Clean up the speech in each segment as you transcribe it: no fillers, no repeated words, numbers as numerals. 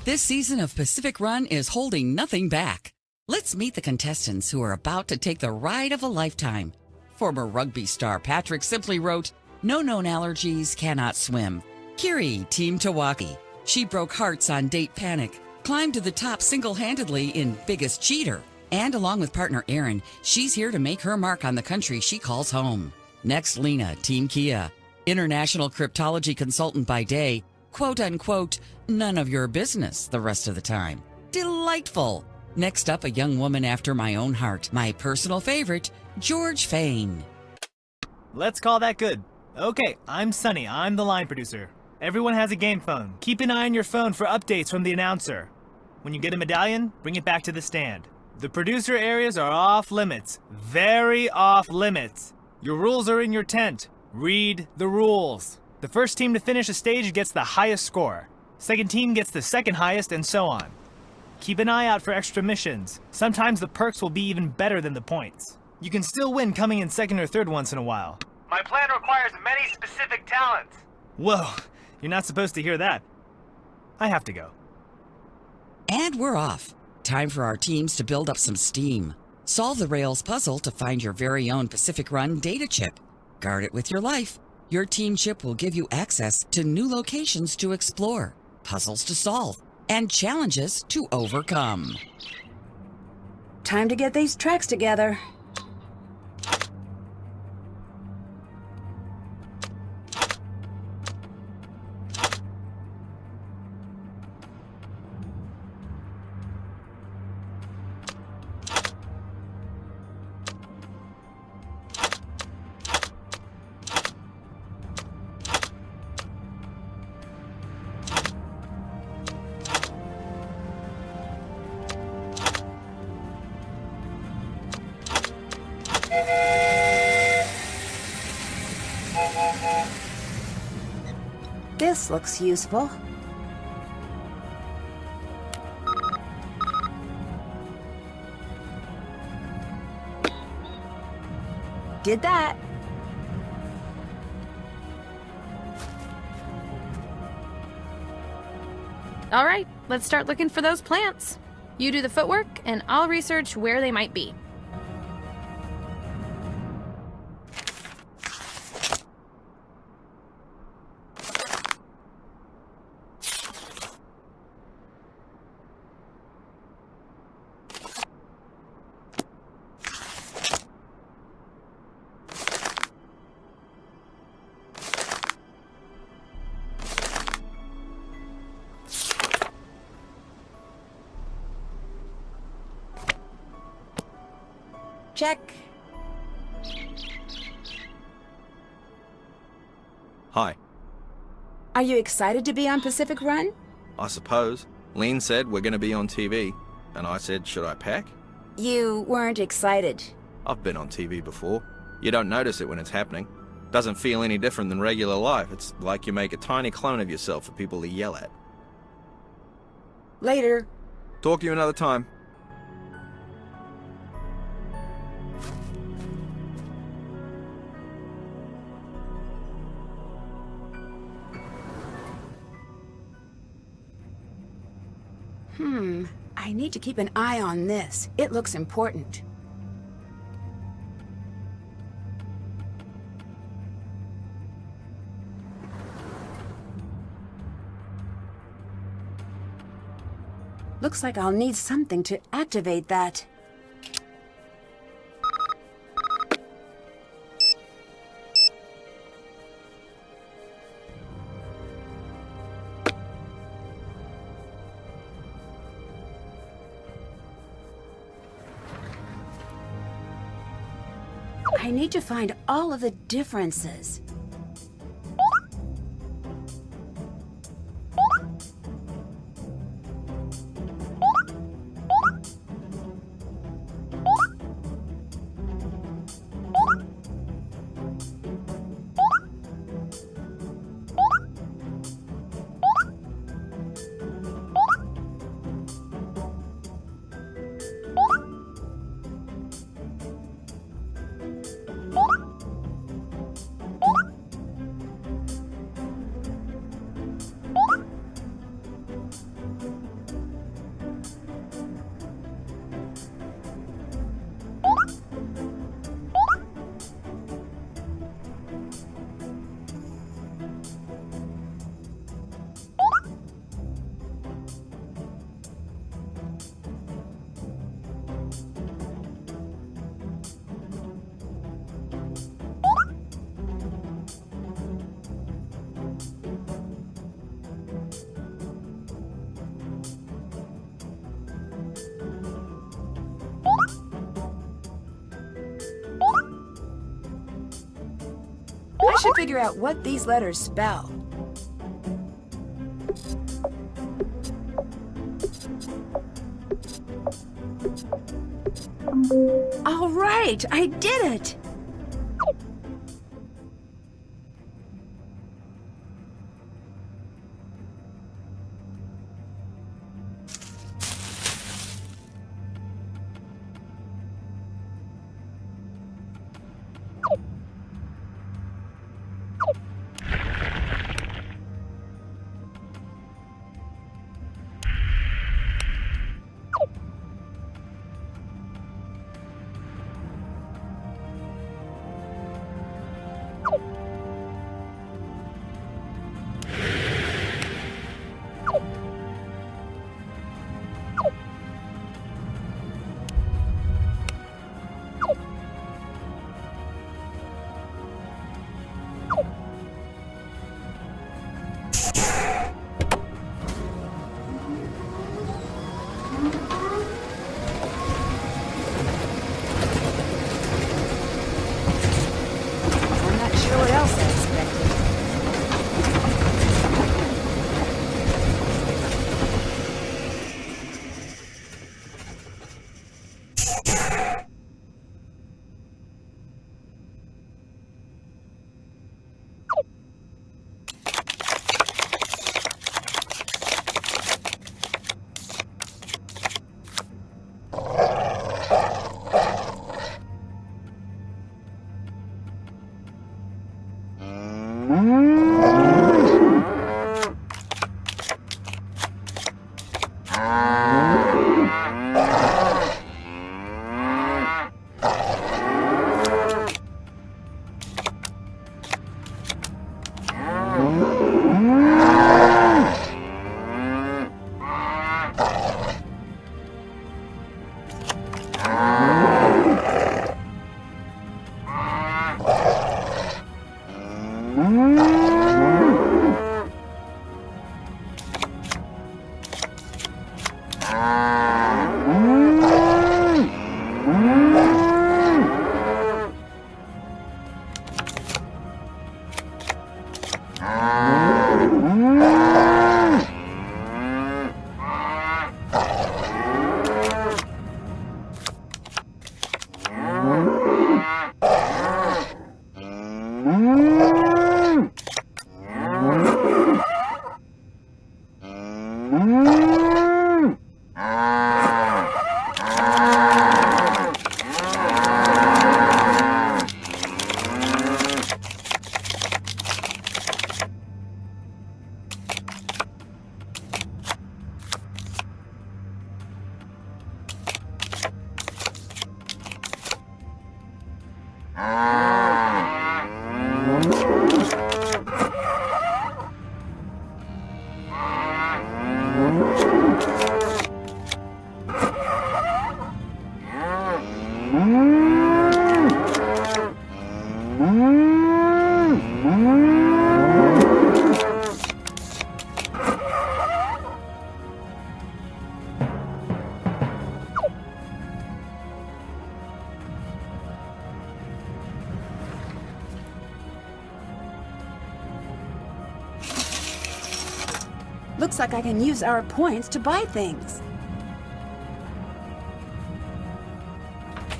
This season of Pacific Run is holding nothing back. Let's meet the contestants who are about to take the ride of a lifetime. Former rugby star Patrick simply wrote, "No known allergies, cannot swim." Kiri, Team Tawaki. She broke hearts on Date Panic, climbed to the top single-handedly in Biggest Cheater. And along with partner Erin, she's here to make her mark on the country she calls home. Next, Lena, Team Kia. International cryptology consultant by day, quote-unquote, none of your business the rest of the time. Delightful. Next up, a young woman after my own heart, my personal favorite, George Fain. Let's call that good. Okay, I'm Sonny. I'm the line producer. Everyone has a game phone. Keep an eye on your phone for updates from the announcer. When you get a medallion, bring it back to the stand. The producer areas are off limits. Very off limits. Your rules are in your tent. Read the rules. The first team to finish a stage gets the highest score. Second team gets the second highest, and so on. Keep an eye out for extra missions. Sometimes the perks will be even better than the points. You can still win coming in second or third once in a while. My plan requires many specific talents. Whoa, you're not supposed to hear that. I have to go. And we're off. Time for our teams to build up some steam. Solve the Rails puzzle to find your very own Pacific Run data chip. Guard it with your life. Your team chip will give you access to new locations to explore, puzzles to solve, and challenges to overcome. Time to get these tracks together. This looks useful. Did that. All right, let's start looking for those plants. You do the footwork, and I'll research where they might be. Check. Hi. Are you excited to be on Pacific Run? I suppose. Lean said we're going to be on TV, and I said, should I pack? You weren't excited. I've been on TV before. You don't notice it when it's happening. Doesn't feel any different than regular life. It's like you make a tiny clone of yourself for people to yell at. Later. Talk to you another time. I need to keep an eye on this. It looks important. Looks like I'll need something to activate that. I need to find all of the differences. should figure out what these letters spell. All right, I did it! I'm not sure what else I expected. Looks like I can use our points to buy things.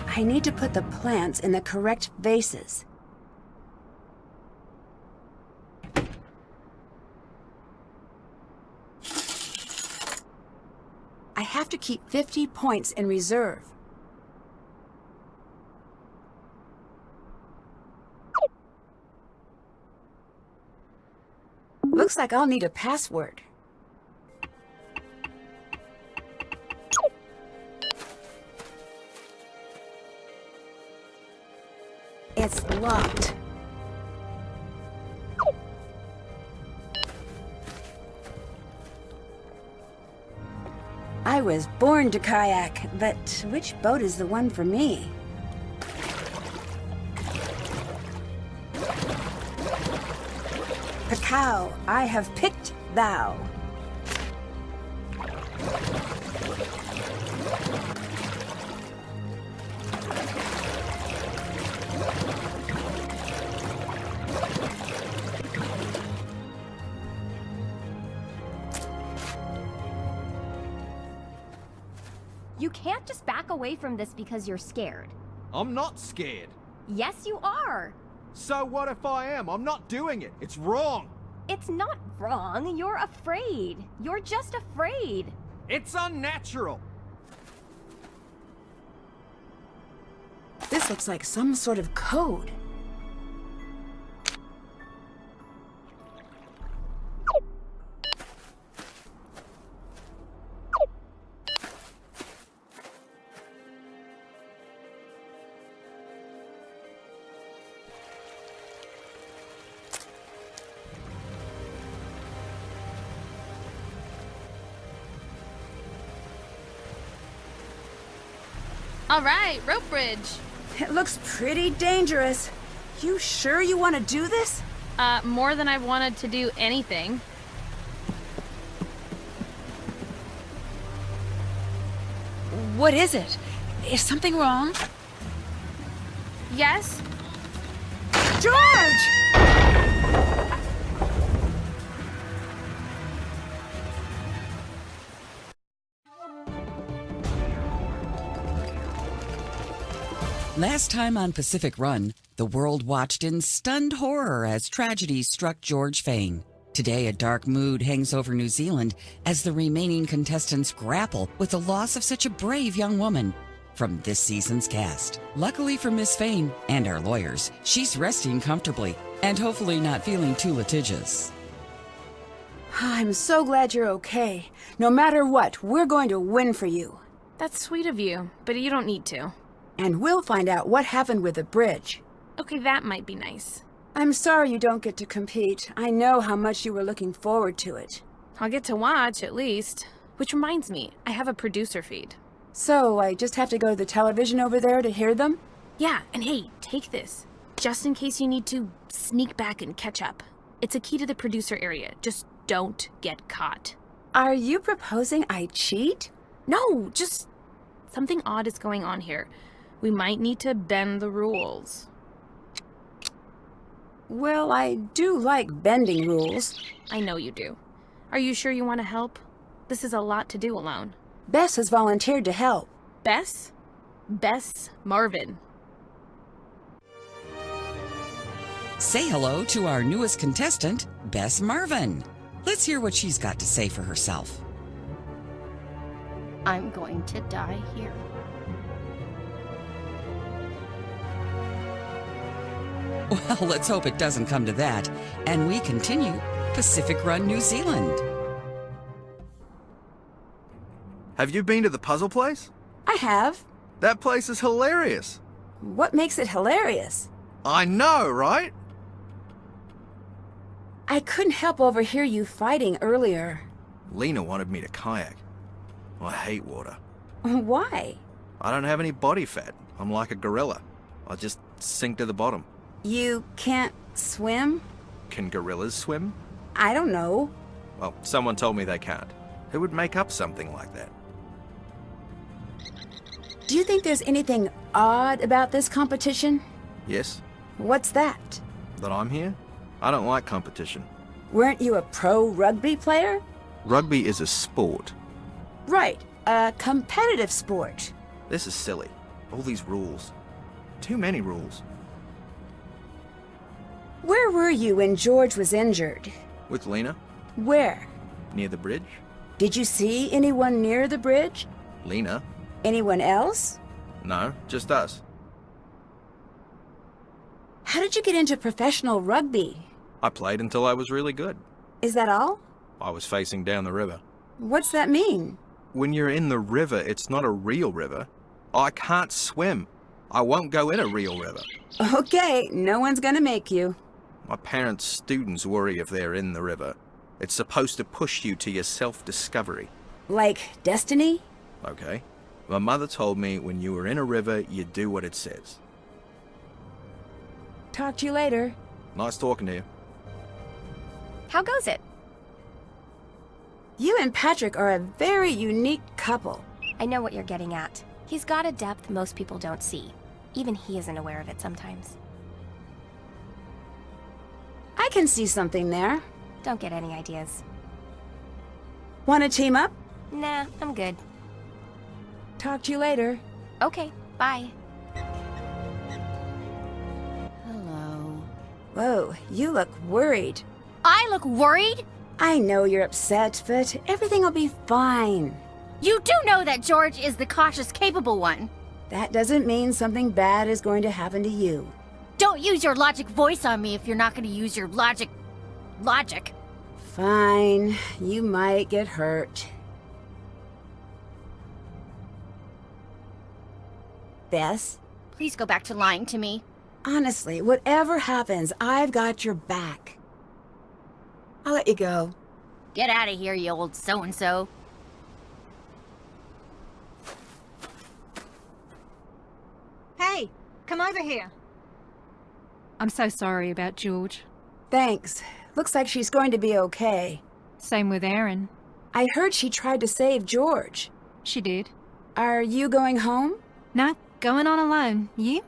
I need to put the plants in the correct vases. I have to keep 50 points in reserve. Looks like I'll need a password. It's locked. I was born to kayak, but which boat is the one for me? Cacao, I have picked thou. You can't just back away from this because you're scared. I'm not scared. Yes, you are. So what if I am? I'm not doing it. It's wrong. It's not wrong. You're afraid. You're just afraid. It's unnatural. This looks like some sort of code. All right, rope bridge. It looks pretty dangerous. You sure you want to do this? More than I've wanted to do anything. What is it? Is something wrong? Yes? George! Last time on Pacific Run, the world watched in stunned horror as tragedy struck George Fane. Today, a dark mood hangs over New Zealand as the remaining contestants grapple with the loss of such a brave young woman. From this season's cast. Luckily for Miss Fane and our lawyers, she's resting comfortably and hopefully not feeling too litigious. I'm so glad you're okay. No matter what, we're going to win for you. That's sweet of you, but you don't need to. And we'll find out what happened with the bridge. Okay, that might be nice. I'm sorry you don't get to compete. I know how much you were looking forward to it. I'll get to watch, at least. Which reminds me, I have a producer feed. So, I just have to go to the television over there to hear them? Yeah, and hey, take this. Just in case you need to sneak back and catch up. It's a key to the producer area. Just don't get caught. Are you proposing I cheat? No, just something odd is going on here. We might need to bend the rules. Well, I do like bending rules. I know you do. Are you sure you want to help? This is a lot to do alone. Bess has volunteered to help. Bess? Bess Marvin. Say hello to our newest contestant, Bess Marvin. Let's hear what she's got to say for herself. I'm going to die here. Well, let's hope it doesn't come to that. And we continue Pacific Run, New Zealand. Have you been to the puzzle place? I have. That place is hilarious. What makes it hilarious? I know, right? I couldn't help overhear you fighting earlier. Lena wanted me to kayak. I hate water. Why? I don't have any body fat. I'm like a gorilla. I just sink to the bottom. You can't swim? Can gorillas swim? I don't know. Well, someone told me they can't. Who would make up something like that? Do you think there's anything odd about this competition? Yes? What's that? That I'm here? I don't like competition. Weren't you a pro rugby player? Rugby is a sport. Right, a competitive sport. This is silly. All these rules. Too many rules. Where were you when George was injured? With Lena? Where? Near the bridge? Did you see anyone near the bridge? Lena? Anyone else? No, just us. How did you get into professional rugby? I played until I was really good. Is that all? I was facing down the river. What's that mean? When you're in the river, it's not a real river. I can't swim. I won't go in a real river. Okay, no one's gonna make you. My parents' students worry if they're in the river. It's supposed to push you to your self-discovery. Like destiny? Okay. My mother told me when you were in a river, you do what it says. Talk to you later. Nice talking to you. How goes it? You and Patrick are a very unique couple. I know what you're getting at. He's got a depth most people don't see. Even he isn't aware of it sometimes. I can see something there. Don't get any ideas. Want to team up? Nah, I'm good. Talk to you later. Okay, bye. Hello. Whoa, you look worried. I look worried? I know you're upset, but everything will be fine. You do know that George is the cautious, capable one. That doesn't mean something bad is going to happen to you. Don't use your logic voice on me if you're not going to use your logic. Fine. You might get hurt. Bess? Please go back to lying to me. Honestly, whatever happens, I've got your back. I'll let you go. Get out of here, you old so-and-so. Hey, come over here. I'm so sorry about George. Thanks. Looks like she's going to be okay. Same with Erin. I heard she tried to save George. She did. Are you going home? No, going on alone. You?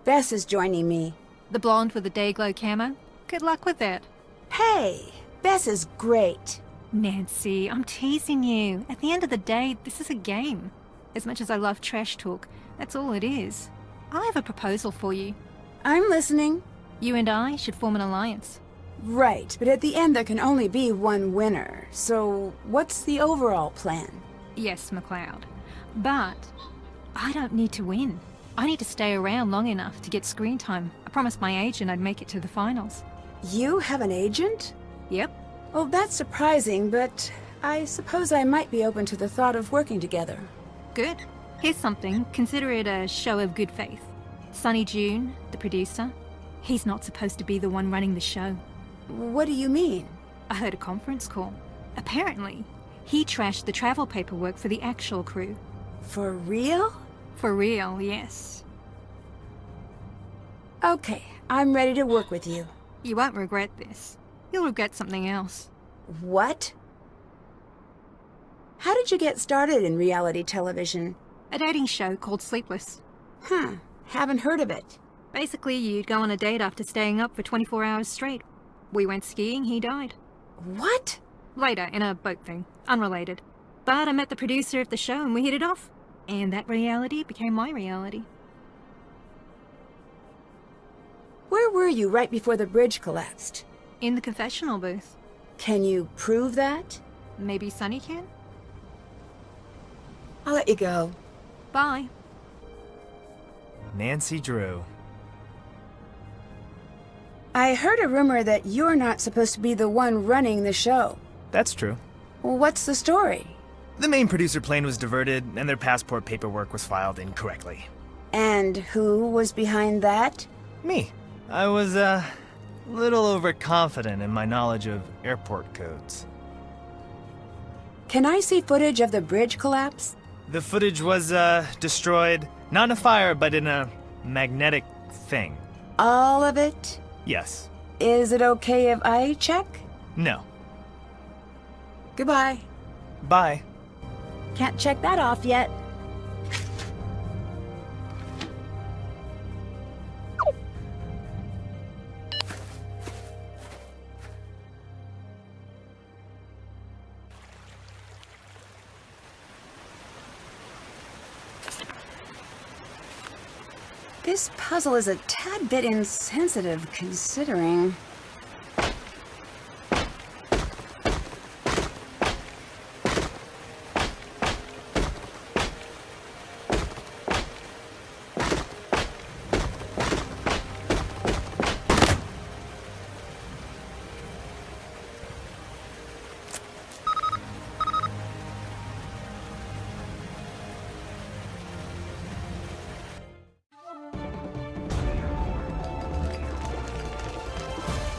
Bess is joining me. The blonde with the day-glow camo? Good luck with that. Hey, Bess is great. Nancy, I'm teasing you. At the end of the day, this is a game. As much as I love trash talk, that's all it is. I have a proposal for you. I'm listening. You and I should form an alliance. Right, but at the end there can only be one winner. So what's the overall plan? Yes, McLeod. But I don't need to win. I need to stay around long enough to get screen time. I promised my agent I'd make it to the finals. You have an agent? Yep. Well, that's surprising, but I suppose I might be open to the thought of working together. Good. Here's something. Consider it a show of good faith. Sonny Joon, the producer, he's not supposed to be the one running the show. What do you mean? I heard a conference call. Apparently, he trashed the travel paperwork for the actual crew. For real? For real, yes. Okay, I'm ready to work with you. You won't regret this. You'll regret something else. What? How did you get started in reality television? A dating show called Sleepless. Haven't heard of it. Basically, you'd go on a date after staying up for 24 hours straight. We went skiing, he died. What? Later, in a boat thing. Unrelated. But I met the producer of the show and we hit it off. And that reality became my reality. Where were you right before the bridge collapsed? In the confessional booth. Can you prove that? Maybe Sonny can? I'll let you go. Bye. Nancy Drew. I heard a rumor that you're not supposed to be the one running the show. That's true. Well, what's the story? The main producer plane was diverted, and their passport paperwork was filed incorrectly. And who was behind that? Me. I was, little overconfident in my knowledge of airport codes. Can I see footage of the bridge collapse? The footage was, destroyed, not in a fire, but in a magnetic thing. All of it? Yes. Is it okay if I check? No. Goodbye. Bye. Can't check that off yet. This puzzle is a tad bit insensitive, considering...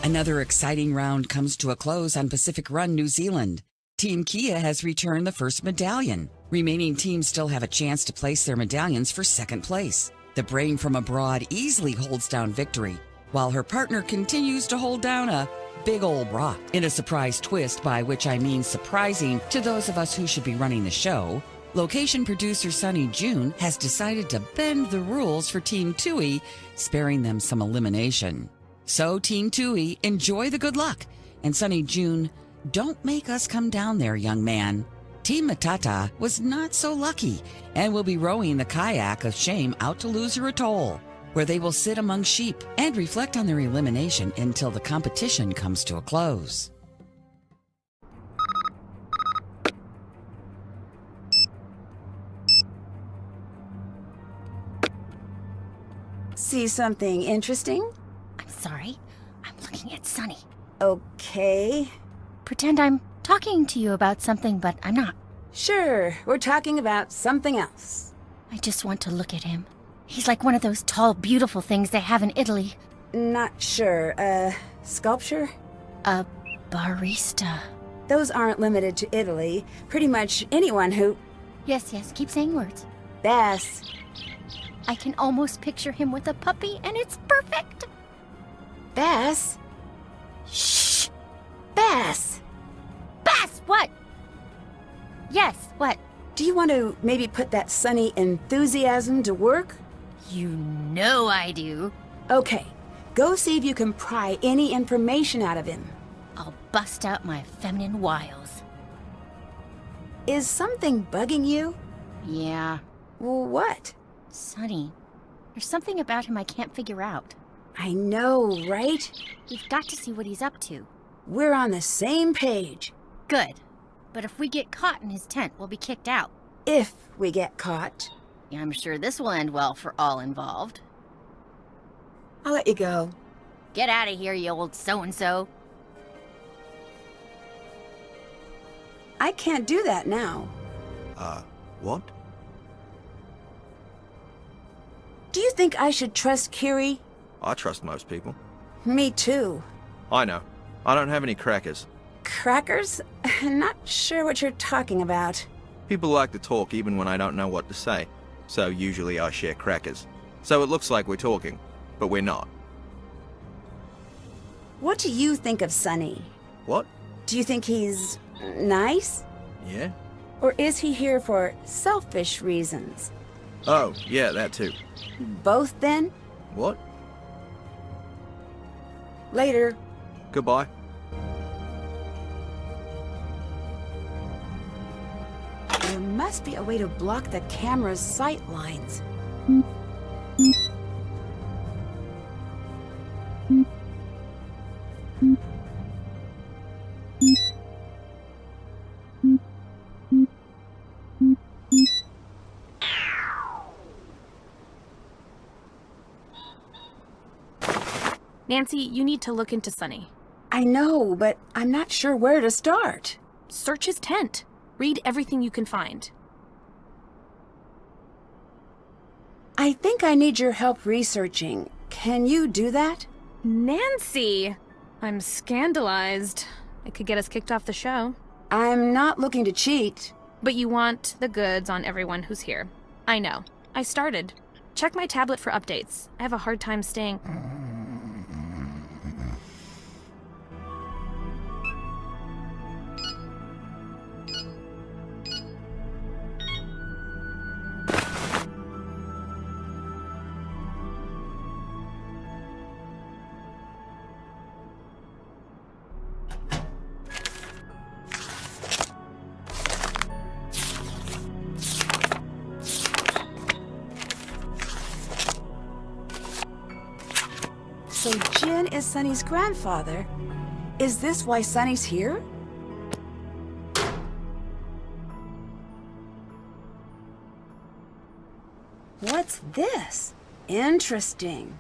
Another exciting round comes to a close on Pacific Run, New Zealand. Team Kia has returned the first medallion. Remaining teams still have a chance to place their medallions for second place. The Brain from Abroad easily holds down victory, while her partner continues to hold down a big old rock. In a surprise twist, by which I mean surprising to those of us who should be running the show, location producer Sonny Joon has decided to bend the rules for Team Tui, sparing them some elimination. So, Team Tui, enjoy the good luck. And Sonny Joon, don't make us come down there, young man. Team Matata was not so lucky and will be rowing the kayak of shame out to Loser Atoll, where they will sit among sheep and reflect on their elimination until the competition comes to a close. See something interesting? I'm sorry. I'm looking at Sonny. Okay. Pretend I'm talking to you about something, but I'm not. Sure, we're talking about something else. I just want to look at him. He's like one of those tall, beautiful things they have in Italy. Not sure. Sculpture? A barista. Those aren't limited to Italy. Pretty much anyone who... Yes, keep saying words. Bess. I can almost picture him with a puppy, and it's perfect. Bess? Shh! Bess! Bess, what? Yes, what? Do you want to maybe put that sunny enthusiasm to work? You know I do. Okay, go see if you can pry any information out of him. I'll bust out my feminine wiles. Is something bugging you? Yeah. What? Sonny, there's something about him I can't figure out. I know, right? We've got to see what he's up to. We're on the same page. Good. But if we get caught in his tent, we'll be kicked out. If we get caught. Yeah, I'm sure this will end well for all involved. I'll let you go. Get out of here, you old so-and-so. I can't do that now. What? Do you think I should trust Kiri? I trust most people. Me too. I know. I don't have any crackers. Crackers? Not sure what you're talking about. People like to talk even when I don't know what to say, so usually I share crackers. So it looks like we're talking, but we're not. What do you think of Sonny? What? Do you think he's nice? Yeah? Or is he here for selfish reasons? Oh, yeah, that too. Both then? What? Later. Goodbye. There must be a way to block the camera's sight lines. Nancy, you need to look into Sonny. I know, but I'm not sure where to start. Search his tent. Read everything you can find. I think I need your help researching. Can you do that? Nancy! I'm scandalized. It could get us kicked off the show. I'm not looking to cheat. But you want the goods on everyone who's here. I know. I started. Check my tablet for updates. I have a hard time staying... So Jin is Sonny's grandfather. Is this why Sonny's here? What's this? Interesting.